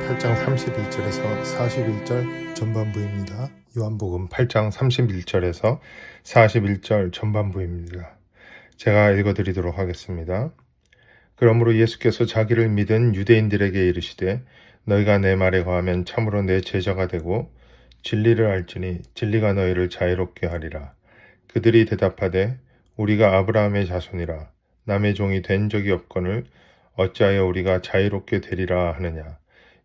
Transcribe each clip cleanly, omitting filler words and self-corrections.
8장 31절에서 41절 전반부입니다. 요한복음 8장 31절에서 41절 전반부입니다. 제가 읽어드리도록 하겠습니다. 그러므로 예수께서 자기를 믿은 유대인들에게 이르시되 너희가 내 말에 거하면 참으로 내 제자가 되고 진리를 알지니 진리가 너희를 자유롭게 하리라. 그들이 대답하되 우리가 아브라함의 자손이라 남의 종이 된 적이 없거늘 어찌하여 우리가 자유롭게 되리라 하느냐.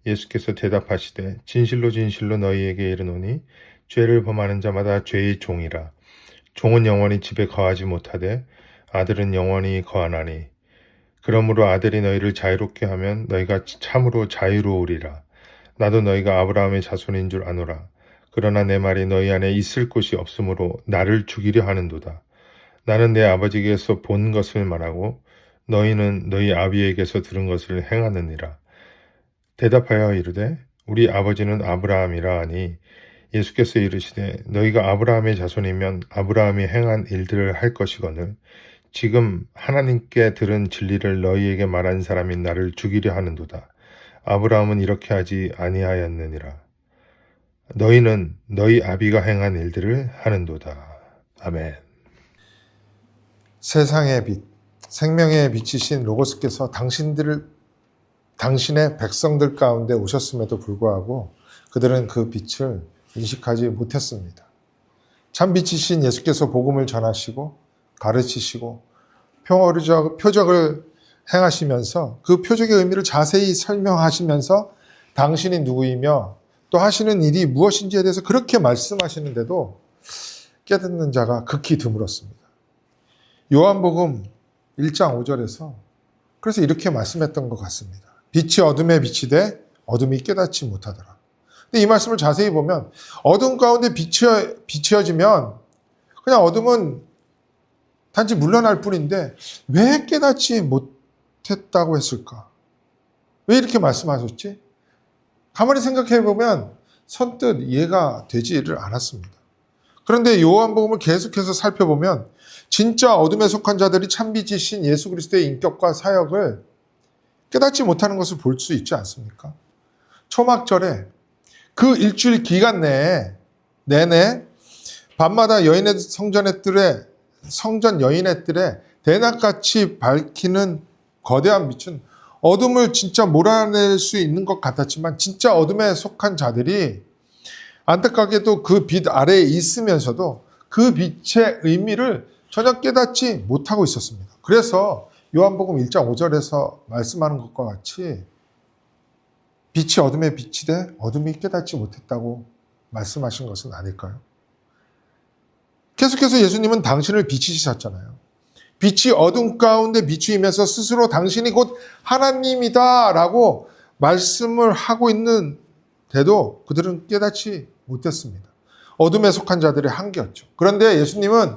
예수께서 대답하시되 진실로 진실로 너희에게 이르노니 죄를 범하는 자마다 죄의 종이라. 종은 영원히 집에 거하지 못하되 아들은 영원히 거하나니 그러므로 아들이 너희를 자유롭게 하면 너희가 참으로 자유로우리라. 나도 너희가 아브라함의 자손인 줄 아노라. 그러나 내 말이 너희 안에 있을 곳이 없으므로 나를 죽이려 하는도다. 나는 내 아버지에게서 본 것을 말하고 너희는 너희 아비에게서 들은 것을 행하느니라. 대답하여 이르되 우리 아버지는 아브라함이라 하니 예수께서 이르시되 너희가 아브라함의 자손이면 아브라함이 행한 일들을 할 것이거늘 지금 하나님께 들은 진리를 너희에게 말한 사람이 나를 죽이려 하는도다. 아브라함은 이렇게 하지 아니하였느니라. 너희는 너희 아비가 행한 일들을 하는도다. 아멘. 세상의 빛, 생명의 빛이신 로고스께서 당신의 백성들 가운데 오셨음에도 불구하고 그들은 그 빛을 인식하지 못했습니다. 참 빛이신 예수께서 복음을 전하시고 가르치시고 표적을 행하시면서 그 표적의 의미를 자세히 설명하시면서 당신이 누구이며 또 하시는 일이 무엇인지에 대해서 그렇게 말씀하시는데도 깨닫는 자가 극히 드물었습니다. 요한복음 1장 5절에서 그래서 이렇게 말씀했던 것 같습니다. 빛이 어둠에 비치되 어둠이 깨닫지 못하더라. 근데 이 말씀을 자세히 보면 어둠 가운데 비치어지면 그냥 어둠은 단지 물러날 뿐인데 왜 깨닫지 못했다고 했을까? 왜 이렇게 말씀하셨지? 가만히 생각해 보면 선뜻 이해가 되지를 않았습니다. 그런데 요한복음을 계속해서 살펴보면 진짜 어둠에 속한 자들이 참빛이신 예수 그리스도의 인격과 사역을 깨닫지 못하는 것을 볼 수 있지 않습니까? 초막절에 그 일주일 기간 내내 밤마다 성전 여인의 뜰에 대낮같이 밝히는 거대한 빛은 어둠을 진짜 몰아낼 수 있는 것 같았지만 진짜 어둠에 속한 자들이 안타깝게도 그 빛 아래에 있으면서도 그 빛의 의미를 전혀 깨닫지 못하고 있었습니다. 그래서 요한복음 1장 5절에서 말씀하는 것과 같이 빛이 어둠에 비치되 어둠이 깨닫지 못했다고 말씀하신 것은 아닐까요? 계속해서 예수님은 당신을 비치셨잖아요. 빛이 어둠 가운데 비추이면서 스스로 당신이 곧 하나님이다 라고 말씀을 하고 있는데도 그들은 깨닫지 못했습니다. 어둠에 속한 자들의 한계였죠. 그런데 예수님은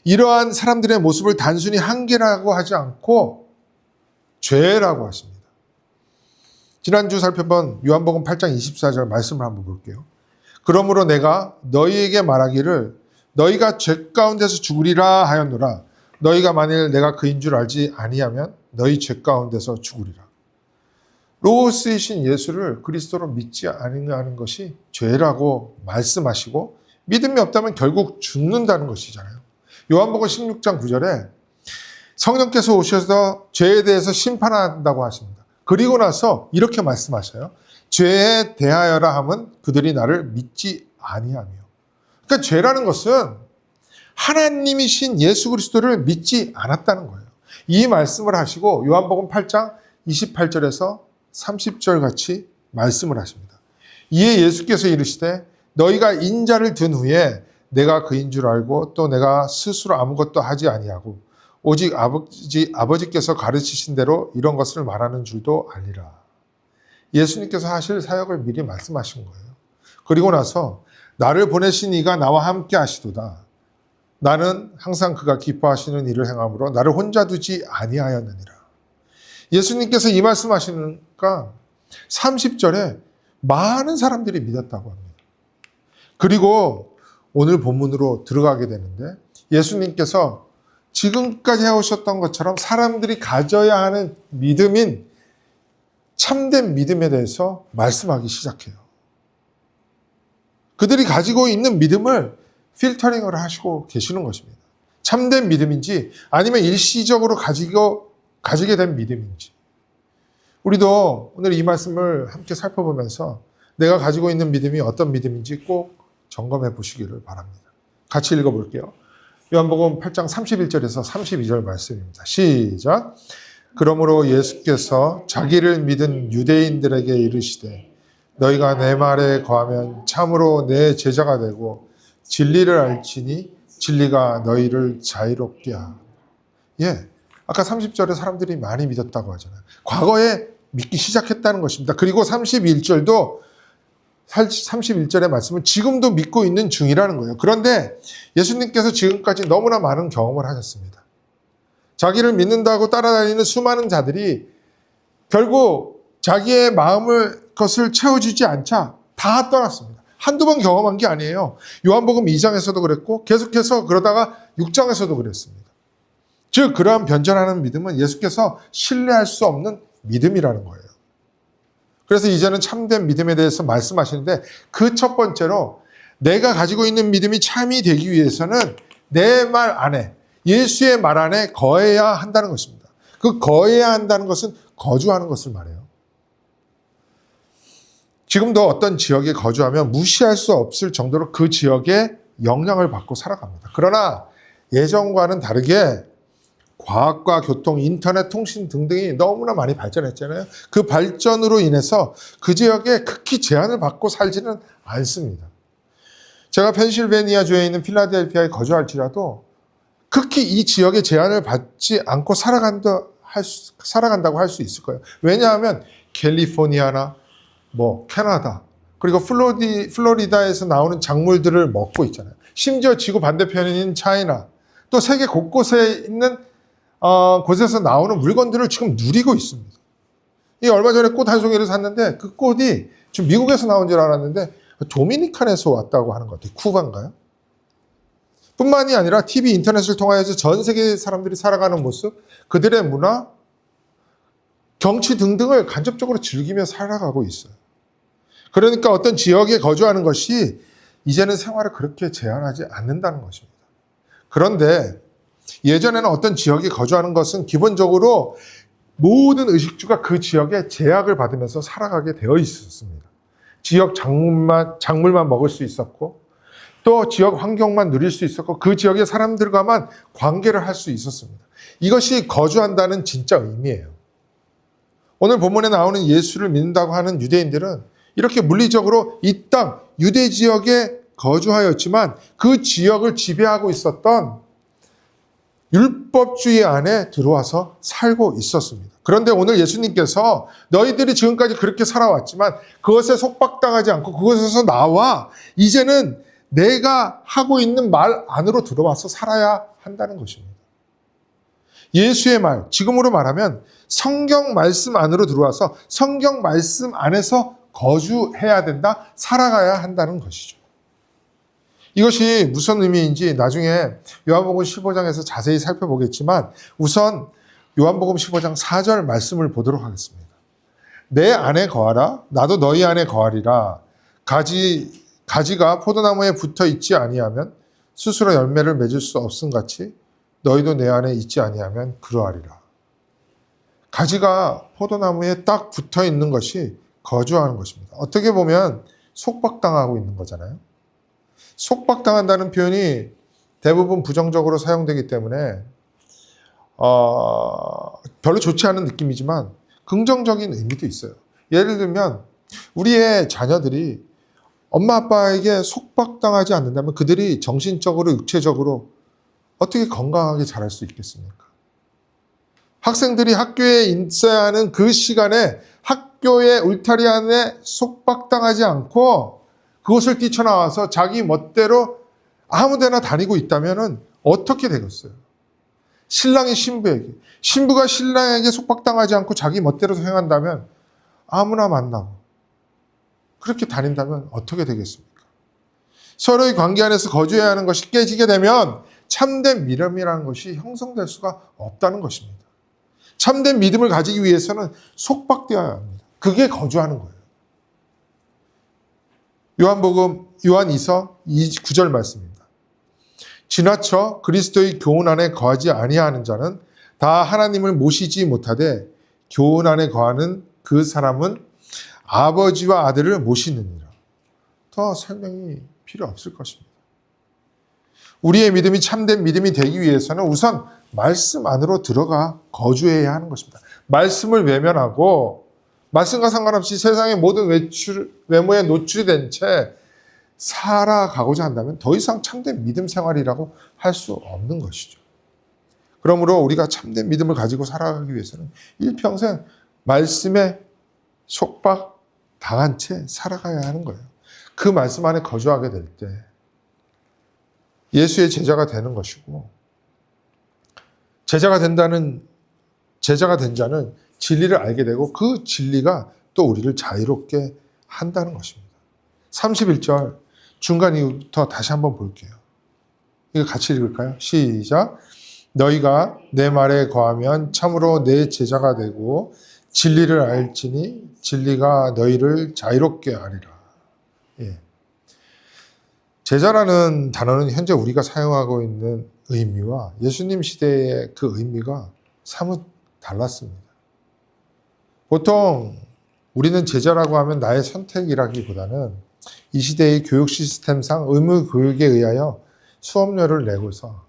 이러한 사람들의 모습을 단순히 한계라고 하지 않고 죄라고 하십니다. 지난주 살펴본 요한복음 8장 24절 말씀을 한번 볼게요. 그러므로 내가 너희에게 말하기를 너희가 죄 가운데서 죽으리라 하였노라. 너희가 만일 내가 그인 줄 알지 아니하면 너희 죄 가운데서 죽으리라. 로고스이신 예수를 그리스도로 믿지 않는 것이 죄라고 말씀하시고 믿음이 없다면 결국 죽는다는 것이잖아요. 요한복음 16장 9절에 성령께서 오셔서 죄에 대해서 심판한다고 하십니다. 그리고 나서 이렇게 말씀하셔요. 죄에 대하여라 함은 그들이 나를 믿지 아니하며. 그러니까 죄라는 것은 하나님이신 예수 그리스도를 믿지 않았다는 거예요. 이 말씀을 하시고 요한복음 8장 28절에서 30절 같이 말씀을 하십니다. 이에 예수께서 이르시되 너희가 인자를 든 후에 내가 그인 줄 알고 또 내가 스스로 아무것도 하지 아니하고 오직 아버지께서 가르치신 대로 이런 것을 말하는 줄도 알리라. 예수님께서 하실 사역을 미리 말씀하신 거예요. 그리고 나서 나를 보내신 이가 나와 함께 하시도다. 나는 항상 그가 기뻐하시는 일을 행함으로 나를 혼자 두지 아니하였느니라. 예수님께서 이 말씀하시니까 30절에 많은 사람들이 믿었다고 합니다. 그리고 오늘 본문으로 들어가게 되는데 예수님께서 지금까지 해오셨던 것처럼 사람들이 가져야 하는 믿음인 참된 믿음에 대해서 말씀하기 시작해요. 그들이 가지고 있는 믿음을 필터링을 하시고 계시는 것입니다. 참된 믿음인지 아니면 일시적으로 가지게 된 믿음인지. 우리도 오늘 이 말씀을 함께 살펴보면서 내가 가지고 있는 믿음이 어떤 믿음인지 꼭 점검해 보시기를 바랍니다. 같이 읽어볼게요. 요한복음 8장 31절에서 32절 말씀입니다. 시작. 그러므로 예수께서 자기를 믿은 유대인들에게 이르시되 너희가 내 말에 거하면 참으로 내 제자가 되고 진리를 알지니 진리가 너희를 자유롭게 하라. 예, 아까 30절에 사람들이 많이 믿었다고 하잖아요. 과거에 믿기 시작했다는 것입니다. 그리고 31절도 31절의 말씀은 지금도 믿고 있는 중이라는 거예요. 그런데 예수님께서 지금까지 너무나 많은 경험을 하셨습니다. 자기를 믿는다고 따라다니는 수많은 자들이 결국 자기의 것을 채워주지 않자 다 떠났습니다. 한두 번 경험한 게 아니에요. 요한복음 2장에서도 그랬고 계속해서 그러다가 6장에서도 그랬습니다. 즉 그러한 변전하는 믿음은 예수께서 신뢰할 수 없는 믿음이라는 거예요. 그래서 이제는 참된 믿음에 대해서 말씀하시는데 그 첫 번째로 내가 가지고 있는 믿음이 참이 되기 위해서는 내 말 안에 예수의 말 안에 거해야 한다는 것입니다. 그 거해야 한다는 것은 거주하는 것을 말해요. 지금도 어떤 지역에 거주하면 무시할 수 없을 정도로 그 지역에 영향을 받고 살아갑니다. 그러나 예전과는 다르게 과학과 교통, 인터넷, 통신 등등이 너무나 많이 발전했잖아요. 그 발전으로 인해서 그 지역에 극히 제한을 받고 살지는 않습니다. 제가 펜실베니아 주에 있는 필라델피아에 거주할지라도 극히 이 지역의 제한을 받지 않고 살아간다고 할 수 있을 거예요. 왜냐하면 캘리포니아나 캐나다 그리고 플로리다에서 나오는 작물들을 먹고 있잖아요. 심지어 지구 반대편인 차이나 또 세계 곳곳에 있는 곳에서 나오는 물건들을 지금 누리고 있습니다. 얼마 전에 꽃 한 송이를 샀는데 그 꽃이 지금 미국에서 나온 줄 알았는데 도미니칸에서 왔다고 하는 것 같아요. 쿠바인가요? 뿐만이 아니라 TV, 인터넷을 통하여서 전 세계 사람들이 살아가는 모습, 그들의 문화, 경치 등등을 간접적으로 즐기며 살아가고 있어요. 그러니까 어떤 지역에 거주하는 것이 이제는 생활을 그렇게 제한하지 않는다는 것입니다. 그런데 예전에는 어떤 지역에 거주하는 것은 기본적으로 모든 의식주가 그 지역에 제약을 받으면서 살아가게 되어 있었습니다. 지역 작물만 먹을 수 있었고 또 지역 환경만 누릴 수 있었고 그 지역의 사람들과만 관계를 할 수 있었습니다. 이것이 거주한다는 진짜 의미예요. 오늘 본문에 나오는 예수를 믿는다고 하는 유대인들은 이렇게 물리적으로 이 땅 유대 지역에 거주하였지만 그 지역을 지배하고 있었던 율법주의 안에 들어와서 살고 있었습니다. 그런데 오늘 예수님께서 너희들이 지금까지 그렇게 살아왔지만 그것에 속박당하지 않고 그것에서 나와 이제는 내가 하고 있는 말 안으로 들어와서 살아야 한다는 것입니다. 예수의 말, 지금으로 말하면 성경 말씀 안으로 들어와서 성경 말씀 안에서 거주해야 된다, 살아가야 한다는 것이죠. 이것이 무슨 의미인지 나중에 요한복음 15장에서 자세히 살펴보겠지만 우선 요한복음 15장 4절 말씀을 보도록 하겠습니다. 내 안에 거하라, 나도 너희 안에 거하리라. 가지가 포도나무에 붙어 있지 아니하면 스스로 열매를 맺을 수 없음같이 너희도 내 안에 있지 아니하면 그러하리라. 가지가 포도나무에 딱 붙어 있는 것이 거주하는 것입니다. 어떻게 보면 속박당하고 있는 거잖아요. 속박당한다는 표현이 대부분 부정적으로 사용되기 때문에 별로 좋지 않은 느낌이지만 긍정적인 의미도 있어요. 예를 들면 우리의 자녀들이 엄마 아빠에게 속박당하지 않는다면 그들이 정신적으로 육체적으로 어떻게 건강하게 자랄 수 있겠습니까? 학생들이 학교에 있어야 하는 그 시간에 학교의 울타리 안에 속박당하지 않고 그것을 뛰쳐나와서 자기 멋대로 아무데나 다니고 있다면 어떻게 되겠어요? 신랑이 신부에게, 신부가 신랑에게 속박당하지 않고 자기 멋대로 행한다면 아무나 만나고 그렇게 다닌다면 어떻게 되겠습니까? 서로의 관계 안에서 거주해야 하는 것이 깨지게 되면 참된 믿음이라는 것이 형성될 수가 없다는 것입니다. 참된 믿음을 가지기 위해서는 속박되어야 합니다. 그게 거주하는 거예요. 요한복음 요한 2서 9절 말씀입니다. 지나쳐 그리스도의 교훈 안에 거하지 아니하는 자는 다 하나님을 모시지 못하되 교훈 안에 거하는 그 사람은 아버지와 아들을 모시느니라. 더 설명이 필요 없을 것입니다. 우리의 믿음이 참된 믿음이 되기 위해서는 우선 말씀 안으로 들어가 거주해야 하는 것입니다. 말씀을 외면하고 말씀과 상관없이 세상의 모든 외모에 노출이 된 채 살아가고자 한다면 더 이상 참된 믿음 생활이라고 할 수 없는 것이죠. 그러므로 우리가 참된 믿음을 가지고 살아가기 위해서는 일평생 말씀에 속박 당한 채 살아가야 하는 거예요. 그 말씀 안에 거주하게 될 때 예수의 제자가 되는 것이고, 제자가 된 자는 진리를 알게 되고 그 진리가 또 우리를 자유롭게 한다는 것입니다. 31절 중간 이후부터 다시 한번 볼게요. 이거 같이 읽을까요? 시작. 너희가 내 말에 거하면 참으로 내 제자가 되고 진리를 알지니 진리가 너희를 자유롭게 하리라. 예. 제자라는 단어는 현재 우리가 사용하고 있는 의미와 예수님 시대의 그 의미가 사뭇 달랐습니다. 보통 우리는 제자라고 하면 나의 선택이라기보다는 이 시대의 교육 시스템상 의무 교육에 의하여 수업료를 내고서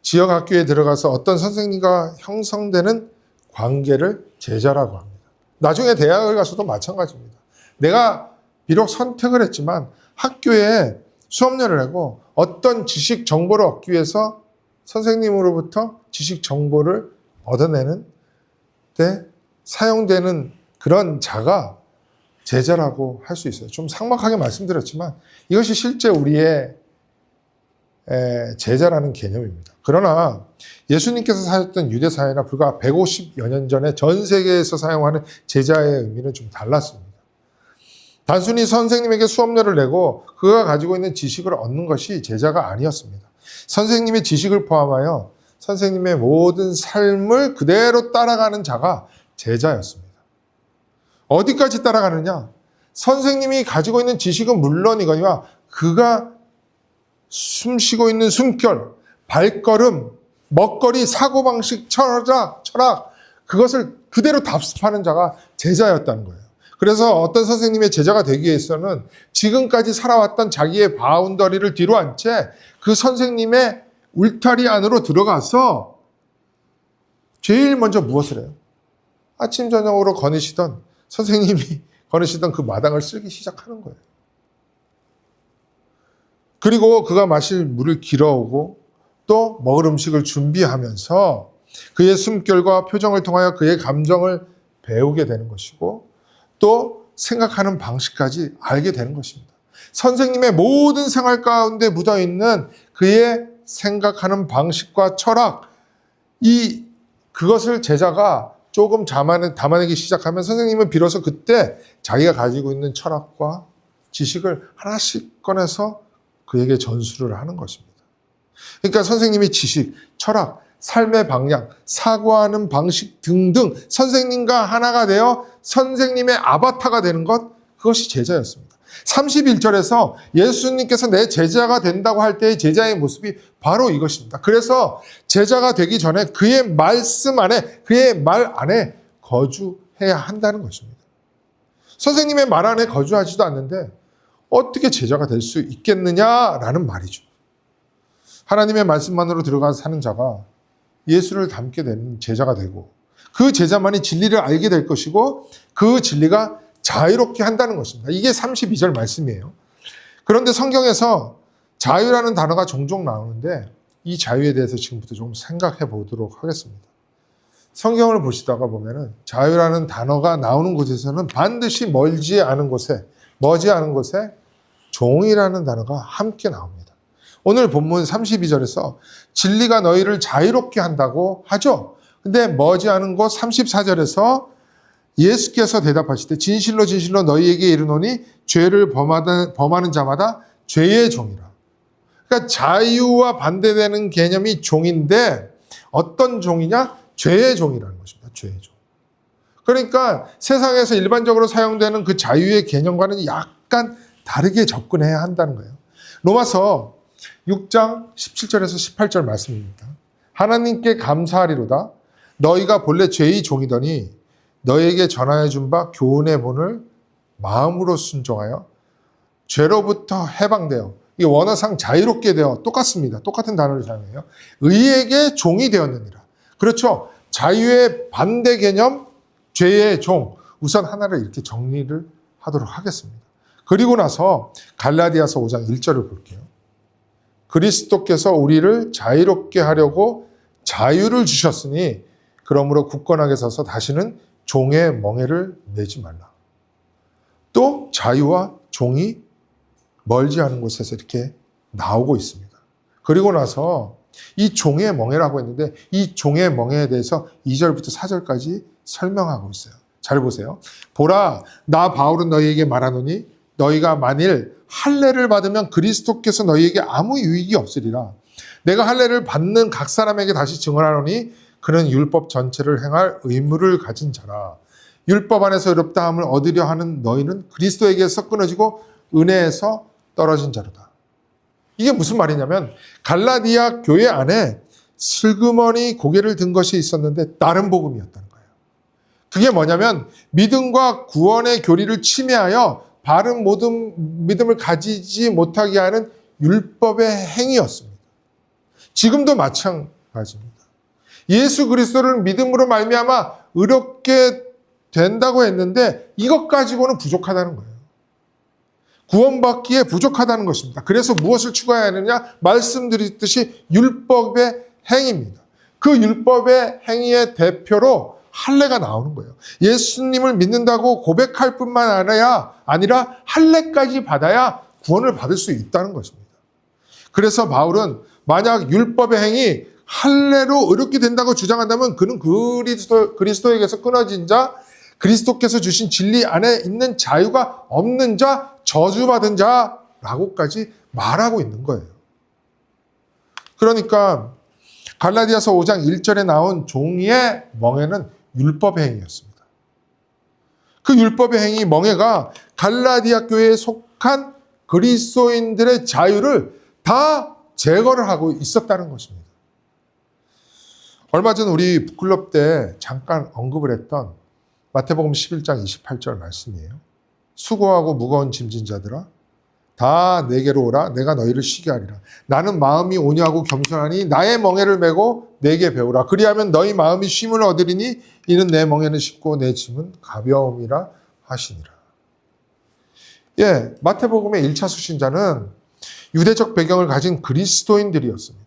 지역 학교에 들어가서 어떤 선생님과 형성되는 관계를 제자라고 합니다. 나중에 대학을 가서도 마찬가지입니다. 내가 비록 선택을 했지만 학교에 수업료를 내고 어떤 지식 정보를 얻기 위해서 선생님으로부터 지식 정보를 얻어내는 때 사용되는 그런 자가 제자라고 할 수 있어요. 좀 삭막하게 말씀드렸지만 이것이 실제 우리의 제자라는 개념입니다. 그러나 예수님께서 사셨던 유대사회나 불과 150여 년 전에 전 세계에서 사용하는 제자의 의미는 좀 달랐습니다. 단순히 선생님에게 수업료를 내고 그가 가지고 있는 지식을 얻는 것이 제자가 아니었습니다. 선생님의 지식을 포함하여 선생님의 모든 삶을 그대로 따라가는 자가 제자였습니다. 어디까지 따라가느냐? 선생님이 가지고 있는 지식은 물론이거니와 그가 숨쉬고 있는 숨결, 발걸음, 먹거리, 사고방식, 철학, 그것을 그대로 답습하는 자가 제자였다는 거예요. 그래서 어떤 선생님의 제자가 되기 위해서는 지금까지 살아왔던 자기의 바운더리를 뒤로 한 채 그 선생님의 울타리 안으로 들어가서 제일 먼저 무엇을 해요? 아침 저녁으로 선생님이 거느시던 그 마당을 쓸기 시작하는 거예요. 그리고 그가 마실 물을 길어오고 또 먹을 음식을 준비하면서 그의 숨결과 표정을 통하여 그의 감정을 배우게 되는 것이고 또 생각하는 방식까지 알게 되는 것입니다. 선생님의 모든 생활 가운데 묻어있는 그의 생각하는 방식과 철학, 그것을 제자가 조금 담아내기 시작하면 선생님은 비로소 그때 자기가 가지고 있는 철학과 지식을 하나씩 꺼내서 그에게 전수를 하는 것입니다. 그러니까 선생님의 지식, 철학, 삶의 방향, 사고하는 방식 등등 선생님과 하나가 되어 선생님의 아바타가 되는 것, 그것이 제자였습니다. 31절에서 예수님께서 내 제자가 된다고 할 때의 제자의 모습이 바로 이것입니다. 그래서 제자가 되기 전에 그의 말씀 안에, 그의 말 안에 거주해야 한다는 것입니다. 선생님의 말 안에 거주하지도 않는데 어떻게 제자가 될 수 있겠느냐라는 말이죠. 하나님의 말씀만으로 들어가서 사는 자가 예수를 닮게 되는 제자가 되고 그 제자만이 진리를 알게 될 것이고 그 진리가 자유롭게 한다는 것입니다. 이게 32절 말씀이에요. 그런데 성경에서 자유라는 단어가 종종 나오는데 이 자유에 대해서 지금부터 좀 생각해 보도록 하겠습니다. 성경을 보시다가 보면은 자유라는 단어가 나오는 곳에서는 반드시 머지않은 곳에 종이라는 단어가 함께 나옵니다. 오늘 본문 32절에서 진리가 너희를 자유롭게 한다고 하죠. 근데 머지않은 곳 34절에서 예수께서 대답하시되 진실로 진실로 너희에게 이르노니 죄를 범하는 자마다 죄의 종이라. 그러니까 자유와 반대되는 개념이 종인데 어떤 종이냐? 죄의 종이라는 것입니다. 죄의 종. 그러니까 세상에서 일반적으로 사용되는 그 자유의 개념과는 약간 다르게 접근해야 한다는 거예요. 로마서 6장 17절에서 18절 말씀입니다. 하나님께 감사하리로다. 너희가 본래 죄의 종이더니 너희에게 전하여 준 바 교훈의 본을 마음으로 순종하여 죄로부터 해방되어, 이 원어상 자유롭게 되어, 똑같습니다. 똑같은 단어를 사용해요. 의에게 종이 되었느니라. 그렇죠. 자유의 반대 개념, 죄의 종. 우선 하나를 이렇게 정리를 하도록 하겠습니다. 그리고 나서 갈라디아서 5장 1절을 볼게요. 그리스도께서 우리를 자유롭게 하려고 자유를 주셨으니 그러므로 굳건하게 서서 다시는 종의 멍에를 매지 말라. 또 자유와 종이 멀지 않은 곳에서 이렇게 나오고 있습니다. 그리고 나서 이 종의 멍에라고 했는데 이 종의 멍에에 대해서 2절부터 4절까지 설명하고 있어요. 잘 보세요. 보라, 나 바울은 너희에게 말하노니 너희가 만일 할례를 받으면 그리스도께서 너희에게 아무 유익이 없으리라. 내가 할례를 받는 각 사람에게 다시 증언하노니 그는 율법 전체를 행할 의무를 가진 자라. 율법 안에서 의롭다함을 얻으려 하는 너희는 그리스도에게서 끊어지고 은혜에서 떨어진 자로다. 이게 무슨 말이냐면 갈라디아 교회 안에 슬그머니 고개를 든 것이 있었는데 다른 복음이었다는 거예요. 그게 뭐냐면 믿음과 구원의 교리를 침해하여 바른 모든 믿음을 가지지 못하게 하는 율법의 행위였습니다. 지금도 마찬가지입니다. 예수 그리스도를 믿음으로 말미암아 의롭게 된다고 했는데 이것 가지고는 부족하다는 거예요. 구원받기에 부족하다는 것입니다. 그래서 무엇을 추가해야 하느냐? 말씀드렸듯이 율법의 행위입니다. 그 율법의 행위의 대표로 할례가 나오는 거예요. 예수님을 믿는다고 고백할 뿐만 아니라 할례까지 받아야 구원을 받을 수 있다는 것입니다. 그래서 바울은 만약 율법의 행위, 할례로 의롭게 된다고 주장한다면 그는 그리스도에게서 끊어진 자, 그리스도께서 주신 진리 안에 있는 자유가 없는 자, 저주받은 자라고까지 말하고 있는 거예요. 그러니까 갈라디아서 5장 1절에 나온 종이의 멍에는 율법의 행위였습니다. 그 율법의 행위 멍에가 갈라디아 교회에 속한 그리스도인들의 자유를 다 제거를 하고 있었다는 것입니다. 얼마 전 우리 북클럽 때 잠깐 언급을 했던 마태복음 11장 28절 말씀이에요. 수고하고 무거운 짐진 자들아 다 내게로 오라. 내가 너희를 쉬게 하리라. 나는 마음이 온유하고 겸손하니 나의 멍에를 메고 내게 배우라. 그리하면 너희 마음이 쉼을 얻으리니 이는 내 멍에는 쉽고 내 짐은 가벼움이라 하시니라. 예, 마태복음의 1차 수신자는 유대적 배경을 가진 그리스도인들이었습니다.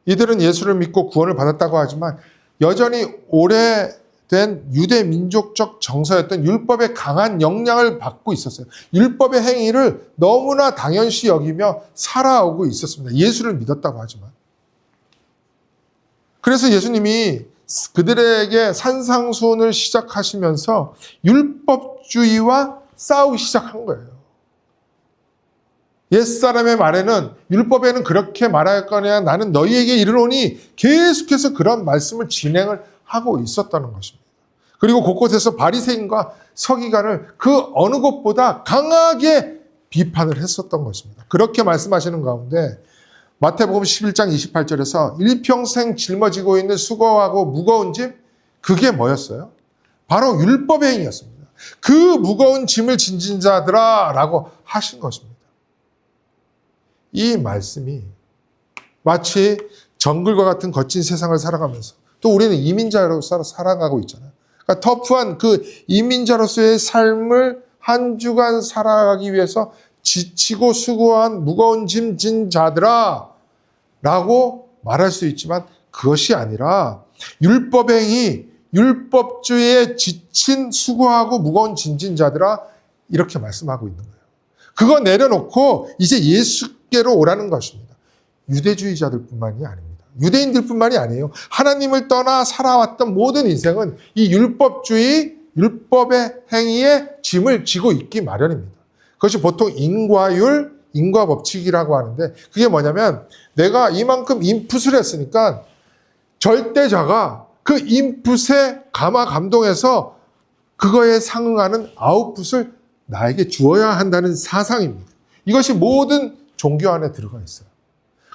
이들은 예수를 믿고 구원을 받았다고 하지만 여전히 오래된 유대 민족적 정서였던 율법의 강한 영향을 받고 있었어요. 율법의 행위를 너무나 당연시 여기며 살아오고 있었습니다. 예수를 믿었다고 하지만. 그래서 예수님이 그들에게 산상수훈을 시작하시면서 율법주의와 싸우기 시작한 거예요. 옛사람의 말에는 율법에는 그렇게 말할 거냐 나는 너희에게 이르노니 계속해서 그런 말씀을 진행을 하고 있었다는 것입니다. 그리고 곳곳에서 바리새인과 서기관을 그 어느 곳보다 강하게 비판을 했었던 것입니다. 그렇게 말씀하시는 가운데 마태복음 11장 28절에서 일평생 짊어지고 있는 수고하고 무거운 짐, 그게 뭐였어요? 바로 율법의 행위였습니다. 그 무거운 짐을 진진 자들아 라고 하신 것입니다. 이 말씀이 마치 정글과 같은 거친 세상을 살아가면서 또 우리는 이민자로서 살아가고 있잖아요. 그러니까 터프한 그 이민자로서의 삶을 한 주간 살아가기 위해서 지치고 수고한 무거운 짐 진 자들아 라고 말할 수 있지만 그것이 아니라 율법의 행위, 율법주의에 지친 수고하고 무거운 짐 진 자들아 이렇게 말씀하고 있는 거예요. 그거 내려놓고 이제 예수께로 오라는 것입니다. 유대주의자들뿐만이 아닙니다. 유대인들뿐만이 아니에요. 하나님을 떠나 살아왔던 모든 인생은 이 율법주의, 율법의 행위에 짐을 지고 있기 마련입니다. 그것이 보통 인과율, 인과법칙이라고 하는데 그게 뭐냐면 내가 이만큼 인풋을 했으니까 절대자가 그 인풋에 감동해서 그거에 상응하는 아웃풋을 나에게 주어야 한다는 사상입니다. 이것이 모든 종교 안에 들어가 있어요.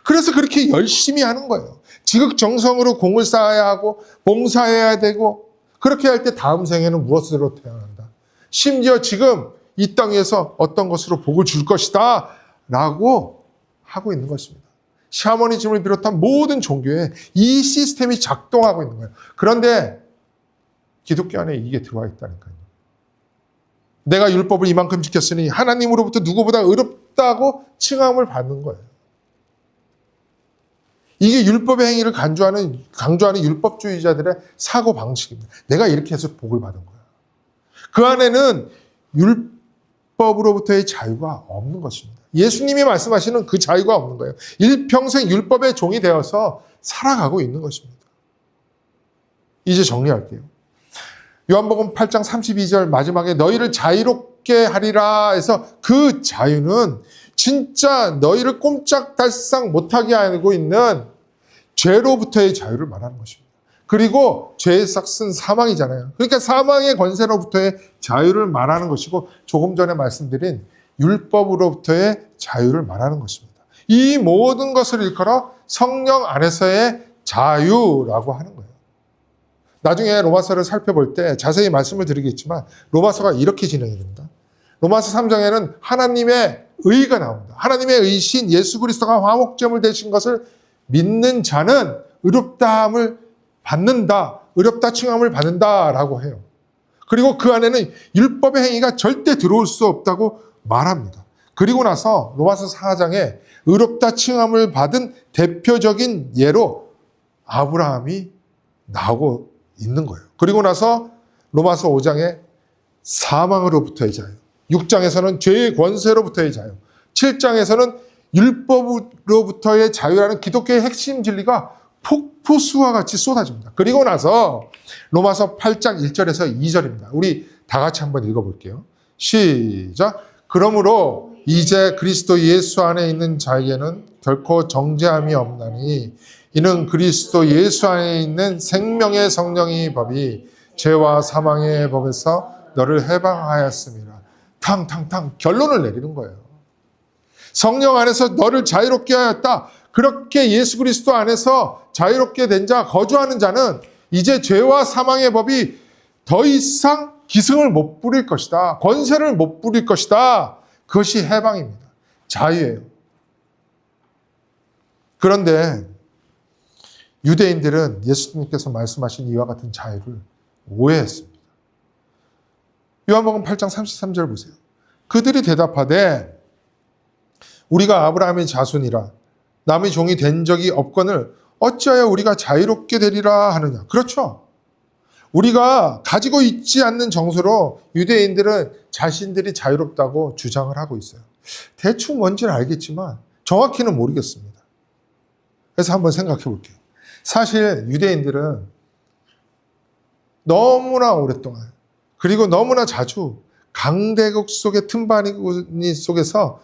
그래서 그렇게 열심히 하는 거예요. 지극정성으로 공을 쌓아야 하고 봉사해야 되고, 그렇게 할 때 다음 생에는 무엇으로 태어난다. 심지어 지금 이 땅에서 어떤 것으로 복을 줄 것이다 라고 하고 있는 것입니다. 샤머니즘을 비롯한 모든 종교에 이 시스템이 작동하고 있는 거예요. 그런데 기독교 안에 이게 들어와 있다니까요. 내가 율법을 이만큼 지켰으니 하나님으로부터 누구보다 의롭다고 칭함을 받는 거예요. 이게 율법의 행위를 강조하는 율법주의자들의 사고방식입니다. 내가 이렇게 해서 복을 받은 거야. 그 안에는 율법으로부터의 자유가 없는 것입니다. 예수님이 말씀하시는 그 자유가 없는 거예요. 일평생 율법의 종이 되어서 살아가고 있는 것입니다. 이제 정리할게요. 요한복음 8장 32절 마지막에 너희를 자유롭게 하리라 해서 그 자유는 진짜 너희를 꼼짝달싹 못하게 하고 있는 죄로부터의 자유를 말하는 것입니다. 그리고 죄의 삭은 사망이잖아요. 그러니까 사망의 권세로부터의 자유를 말하는 것이고, 조금 전에 말씀드린 율법으로부터의 자유를 말하는 것입니다. 이 모든 것을 일컬어 성령 안에서의 자유라고 하는 거예요. 나중에 로마서를 살펴볼 때 자세히 말씀을 드리겠지만 로마서가 이렇게 진행이 됩니다. 로마서 3장에는 하나님의 의가 나옵니다. 하나님의 의신 예수 그리스도가 화목제물 되신 것을 믿는 자는 의롭다함을 받는다, 의롭다 칭함을 받는다라고 해요. 그리고 그 안에는 율법의 행위가 절대 들어올 수 없다고 말합니다. 그리고 나서 로마서 4장에 의롭다 칭함을 받은 대표적인 예로 아브라함이 나오고 있는 거예요. 그리고 나서 로마서 5장에 사망으로부터의 자유, 6장에서는 죄의 권세로부터의 자유, 7장에서는 율법으로부터의 자유라는 기독교의 핵심 진리가 폭포수와 같이 쏟아집니다. 그리고 나서 로마서 8장 1절에서 2절입니다. 우리 다 같이 한번 읽어볼게요. 시작. 그러므로 이제 그리스도 예수 안에 있는 자에게는 결코 정죄함이 없나니 이는 그리스도 예수 안에 있는 생명의 성령의 법이 죄와 사망의 법에서 너를 해방하였습니다. 탕탕탕 결론을 내리는 거예요. 성령 안에서 너를 자유롭게 하였다. 그렇게 예수 그리스도 안에서 자유롭게 된 자, 거주하는 자는 이제 죄와 사망의 법이 더 이상 기승을 못 부릴 것이다. 권세를 못 부릴 것이다. 그것이 해방입니다. 자유예요. 그런데 유대인들은 예수님께서 말씀하신 이와 같은 자유를 오해했습니다. 요한복음 8장 33절 보세요. 그들이 대답하되 우리가 아브라함의 자손이라 남의 종이 된 적이 없거늘 어찌하여 우리가 자유롭게 되리라 하느냐. 그렇죠. 우리가 가지고 있지 않는 정서로 유대인들은 자신들이 자유롭다고 주장을 하고 있어요. 대충 뭔지는 알겠지만 정확히는 모르겠습니다. 그래서 한번 생각해 볼게요. 사실 유대인들은 너무나 오랫동안 그리고 너무나 자주 강대국 속의 틈바구니 속에서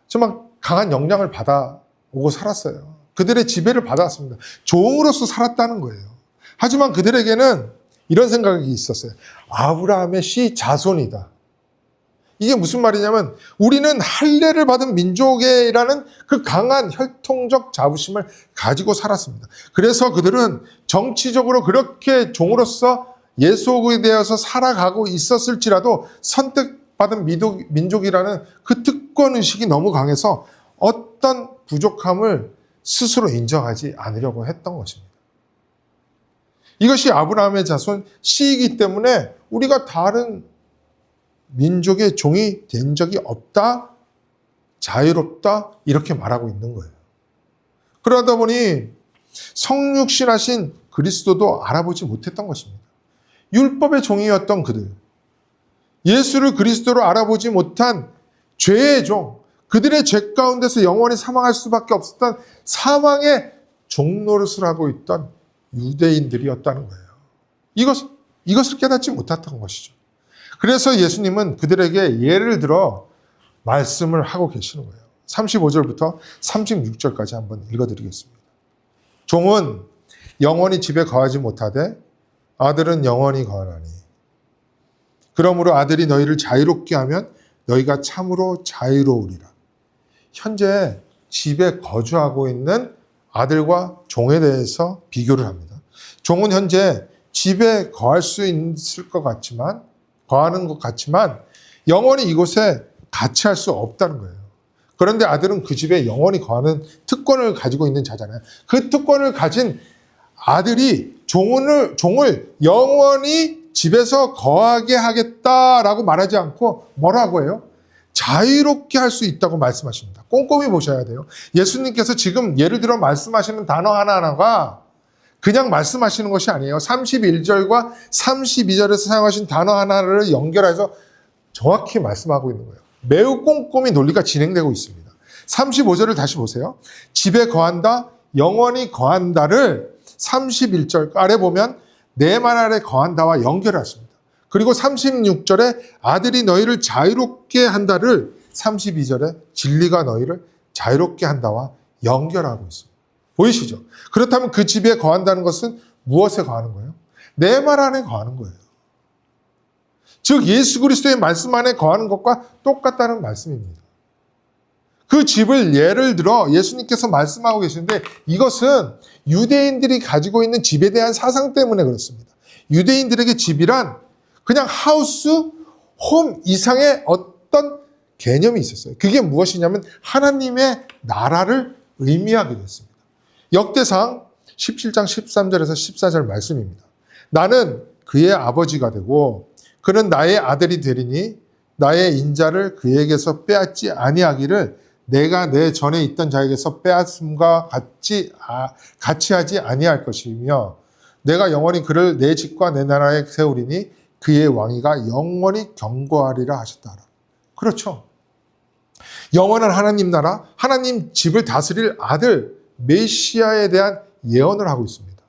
정말 강한 영향을 받아오고 살았어요. 그들의 지배를 받았습니다. 종으로서 살았다는 거예요. 하지만 그들에게는 이런 생각이 있었어요. 아브라함의 씨 자손이다. 이게 무슨 말이냐면 우리는 할례를 받은 민족이라는 그 강한 혈통적 자부심을 가지고 살았습니다. 그래서 그들은 정치적으로 그렇게 종으로서 예속이 되어서 살아가고 있었을지라도 선택받은 민족이라는 그 특권의식이 너무 강해서 어떤 부족함을 스스로 인정하지 않으려고 했던 것입니다. 이것이 아브라함의 자손 씨이기 때문에 우리가 다른 민족의 종이 된 적이 없다, 자유롭다 이렇게 말하고 있는 거예요. 그러다 보니 성육신하신 그리스도도 알아보지 못했던 것입니다. 율법의 종이었던 그들, 예수를 그리스도로 알아보지 못한 죄의 종, 그들의 죄 가운데서 영원히 사망할 수밖에 없었던 사망의 종노릇을 하고 있던 유대인들이었다는 거예요. 이것을 깨닫지 못했던 것이죠. 그래서 예수님은 그들에게 예를 들어 말씀을 하고 계시는 거예요. 35절부터 36절까지 한번 읽어드리겠습니다. 종은 영원히 집에 거하지 못하되 아들은 영원히 거하나니 그러므로 아들이 너희를 자유롭게 하면 너희가 참으로 자유로우리라. 현재 집에 거주하고 있는 아들과 종에 대해서 비교를 합니다. 종은 현재 집에 거할 수 있을 것 같지만, 거하는 것 같지만 영원히 이곳에 같이 할 수 없다는 거예요. 그런데 아들은 그 집에 영원히 거하는 특권을 가지고 있는 자잖아요. 그 특권을 가진 아들이 종을 영원히 집에서 거하게 하겠다라고 말하지 않고 뭐라고 해요? 자유롭게 할 수 있다고 말씀하십니다. 꼼꼼히 보셔야 돼요. 예수님께서 지금 예를 들어 말씀하시는 단어 하나하나가 그냥 말씀하시는 것이 아니에요. 31절과 32절에서 사용하신 단어 하나를 연결해서 정확히 말씀하고 있는 거예요. 매우 꼼꼼히 논리가 진행되고 있습니다. 35절을 다시 보세요. 집에 거한다, 영원히 거한다를 31절 아래 보면 내 말 아래 거한다와 연결하십니다. 그리고 36절에 아들이 너희를 자유롭게 한다를 32절에 진리가 너희를 자유롭게 한다와 연결하고 있습니다. 보이시죠? 그렇다면 그 집에 거한다는 것은 무엇에 거하는 거예요? 내 말 안에 거하는 거예요. 즉 예수 그리스도의 말씀 안에 거하는 것과 똑같다는 말씀입니다. 그 집을 예를 들어 예수님께서 말씀하고 계시는데 이것은 유대인들이 가지고 있는 집에 대한 사상 때문에 그렇습니다. 유대인들에게 집이란 그냥 하우스, 홈 이상의 어떤 개념이 있었어요. 그게 무엇이냐면 하나님의 나라를 의미하게 됐습니다. 역대상 17장 13절에서 14절 말씀입니다. 나는 그의 아버지가 되고 그는 나의 아들이 되리니 나의 인자를 그에게서 빼앗지 아니하기를 내가 내 전에 있던 자에게서 빼앗음과 같이 하지 아니할 것이며 내가 영원히 그를 내 집과 내 나라에 세우리니 그의 왕위가 영원히 견고하리라 하셨다. 그렇죠. 영원한 하나님 나라, 하나님 집을 다스릴 아들 메시아에 대한 예언을 하고 있습니다.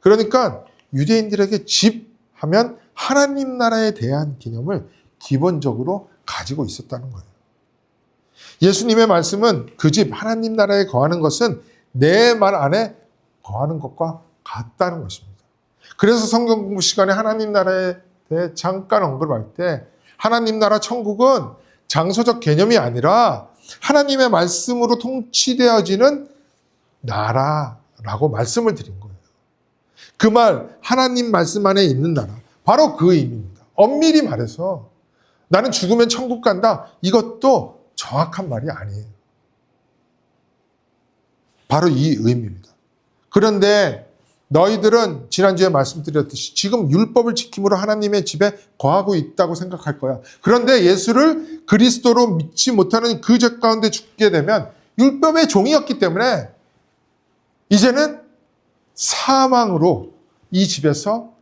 그러니까 유대인들에게 집 하면 하나님 나라에 대한 개념을 기본적으로 가지고 있었다는 거예요. 예수님의 말씀은 그 집 하나님 나라에 거하는 것은 내 말 안에 거하는 것과 같다는 것입니다. 그래서 성경 공부 시간에 하나님 나라에 대해 잠깐 언급할 때 하나님 나라 천국은 장소적 개념이 아니라 하나님의 말씀으로 통치되어지는 나라라고 말씀을 드린 거예요. 그 말 하나님 말씀 안에 있는 나라 바로 그 의미입니다. 엄밀히 말해서 나는 죽으면 천국 간다 이것도 정확한 말이 아니에요. 바로 이 의미입니다. 그런데 너희들은 지난주에 말씀드렸듯이 지금 율법을 지킴으로 하나님의 집에 거하고 있다고 생각할 거야. 그런데 예수를 그리스도로 믿지 못하는 그 죄 가운데 죽게 되면 율법의 종이었기 때문에 이제는 사망으로 이 집에서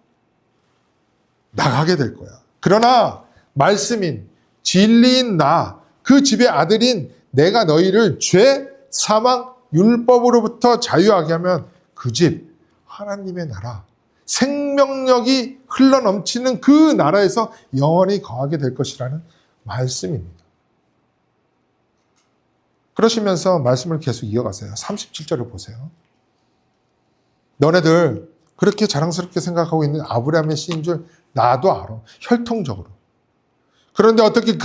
나가게 될 거야. 그러나 말씀인 진리인 나, 그 집의 아들인 내가 너희를 죄, 사망, 율법으로부터 자유하게 하면 그 집, 하나님의 나라, 생명력이 흘러넘치는 그 나라에서 영원히 거하게 될 것이라는 말씀입니다. 그러시면서 말씀을 계속 이어가세요. 37절을 보세요. 너네들 그렇게 자랑스럽게 생각하고 있는 아브라함의 씨인 줄 나도 알아. 혈통적으로. 그런데 어떻게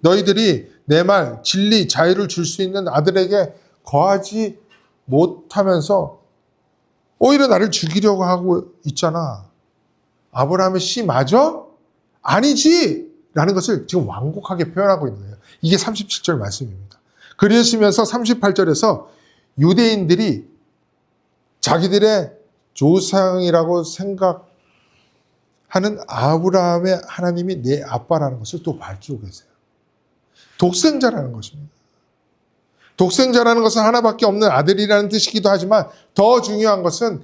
너희들이 내 말, 진리, 자유를 줄 수 있는 아들에게 거하지 못하면서 오히려 나를 죽이려고 하고 있잖아. 아브라함의 씨 맞아? 아니지! 라는 것을 지금 완곡하게 표현하고 있는 거예요. 이게 37절 말씀입니다. 그러시면서 38절에서 유대인들이 자기들의 조상이라고 생각하는 아브라함의 하나님이 내 아빠라는 것을 또 밝히고 계세요. 독생자라는 것입니다. 독생자라는 것은 하나밖에 없는 아들이라는 뜻이기도 하지만 더 중요한 것은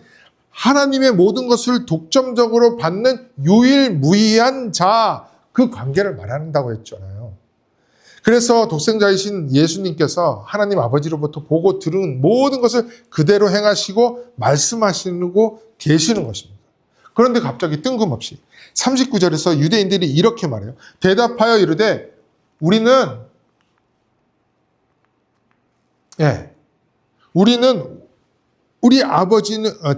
하나님의 모든 것을 독점적으로 받는 유일무이한 자, 그 관계를 말한다고 했잖아요. 그래서 독생자이신 예수님께서 하나님 아버지로부터 보고 들은 모든 것을 그대로 행하시고 말씀하시고 계시는 것입니다. 그런데 갑자기 뜬금없이 39절에서 유대인들이 이렇게 말해요. 대답하여 이르되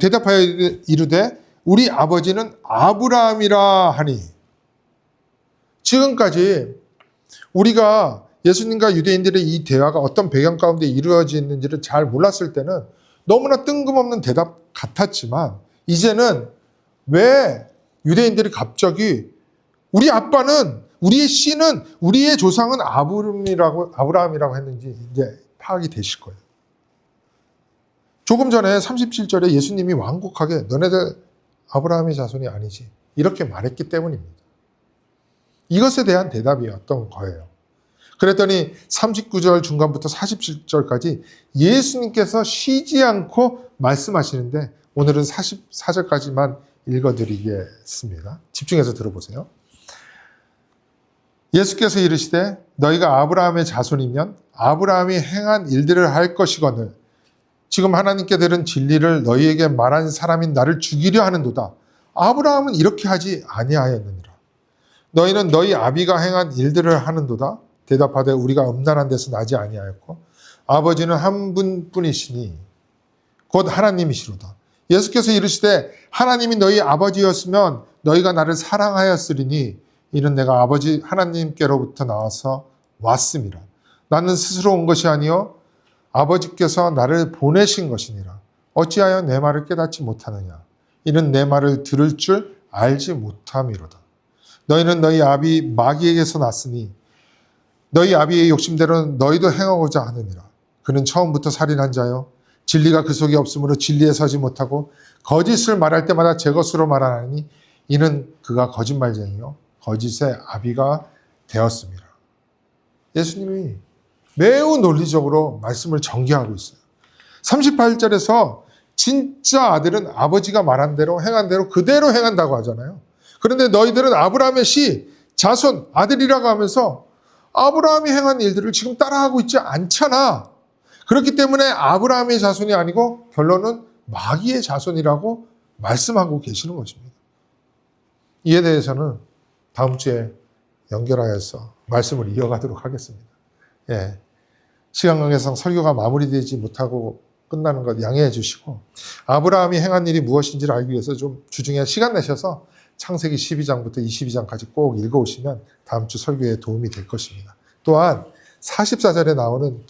대답하여 이르되 우리 아버지는 아브라함이라 하니. 지금까지 우리가 예수님과 유대인들의 이 대화가 어떤 배경 가운데 이루어지는지를 잘 몰랐을 때는 너무나 뜬금없는 대답 같았지만 이제는 왜 유대인들이 갑자기 우리 아빠는 우리의 씨는 우리의 조상은 아브라함이라고 했는지 이제 파악이 되실 거예요. 조금 전에 37절에 예수님이 완곡하게 너네들 아브라함의 자손이 아니지 이렇게 말했기 때문입니다. 이것에 대한 대답이었던 거예요. 그랬더니 39절 중간부터 47절까지 예수님께서 쉬지 않고 말씀하시는데 오늘은 44절까지만 읽어드리겠습니다. 집중해서 들어보세요. 예수께서 이르시되 너희가 아브라함의 자손이면 아브라함이 행한 일들을 할 것이거늘 지금 하나님께 들은 진리를 너희에게 말한 사람인 나를 죽이려 하는도다. 아브라함은 이렇게 하지 아니하였느니라. 너희는 너희 아비가 행한 일들을 하는도다. 대답하되 우리가 음란한 데서 나지 아니하였고 아버지는 한 분뿐이시니 곧 하나님이시로다. 예수께서 이르시되 하나님이 너희 아버지였으면 너희가 나를 사랑하였으리니 이는 내가 아버지 하나님께로부터 나와서 왔음이라. 나는 스스로 온 것이 아니요 아버지께서 나를 보내신 것이니라. 어찌하여 내 말을 깨닫지 못하느냐. 이는 내 말을 들을 줄 알지 못함이로다. 너희는 너희 아비 마귀에게서 났으니 너희 아비의 욕심대로는 너희도 행하고자 하느니라. 그는 처음부터 살인한 자요 진리가 그 속에 없으므로 진리에 서지 못하고 거짓을 말할 때마다 제 것으로 말하나니 이는 그가 거짓말쟁이요 거짓의 아비가 되었습니다. 예수님이 매우 논리적으로 말씀을 전개하고 있어요. 38절에서 진짜 아들은 아버지가 말한 대로 행한 대로 그대로 행한다고 하잖아요. 그런데 너희들은 아브라함의 씨, 자손, 아들이라고 하면서 아브라함이 행한 일들을 지금 따라하고 있지 않잖아. 그렇기 때문에 아브라함의 자손이 아니고 결론은 마귀의 자손이라고 말씀하고 계시는 것입니다. 이에 대해서는 다음 주에 연결하여서 말씀을 이어가도록 하겠습니다. 예. 시간 관계상 설교가 마무리되지 못하고 끝나는 것 양해해 주시고 아브라함이 행한 일이 무엇인지를 알기 위해서 좀 주중에 시간 내셔서 창세기 12장부터 22장까지 꼭 읽어오시면 다음 주 설교에 도움이 될 것입니다. 또한 44절에 나오는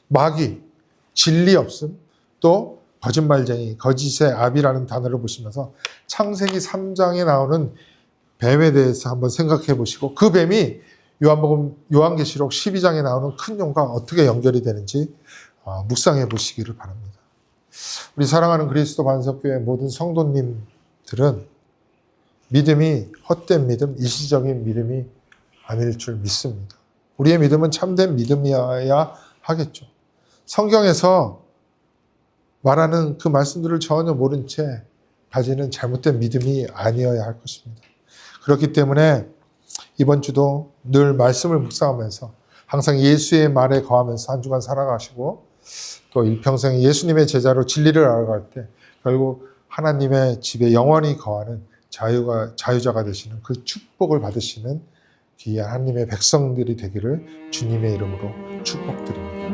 마귀, 진리 없음, 또 거짓말쟁이, 거짓의 아비라는 단어를 보시면서 창세기 3장에 나오는 뱀에 대해서 한번 생각해 보시고 그 뱀이 요한계시록 12장에 나오는 큰 용과 어떻게 연결이 되는지 묵상해 보시기를 바랍니다. 우리 사랑하는 그리스도 반석교회 모든 성도님들은 믿음이 헛된 믿음, 일시적인 믿음이 아닐 줄 믿습니다. 우리의 믿음은 참된 믿음이어야 하겠죠. 성경에서 말하는 그 말씀들을 전혀 모른 채 가지는 잘못된 믿음이 아니어야 할 것입니다. 그렇기 때문에 이번 주도 늘 말씀을 묵상하면서 항상 예수의 말에 거하면서 한 주간 살아가시고 또 일평생 예수님의 제자로 진리를 알아갈 때 결국 하나님의 집에 영원히 거하는 자유자가 되시는 그 축복을 받으시는 귀한 하나님의 백성들이 되기를 주님의 이름으로 축복드립니다.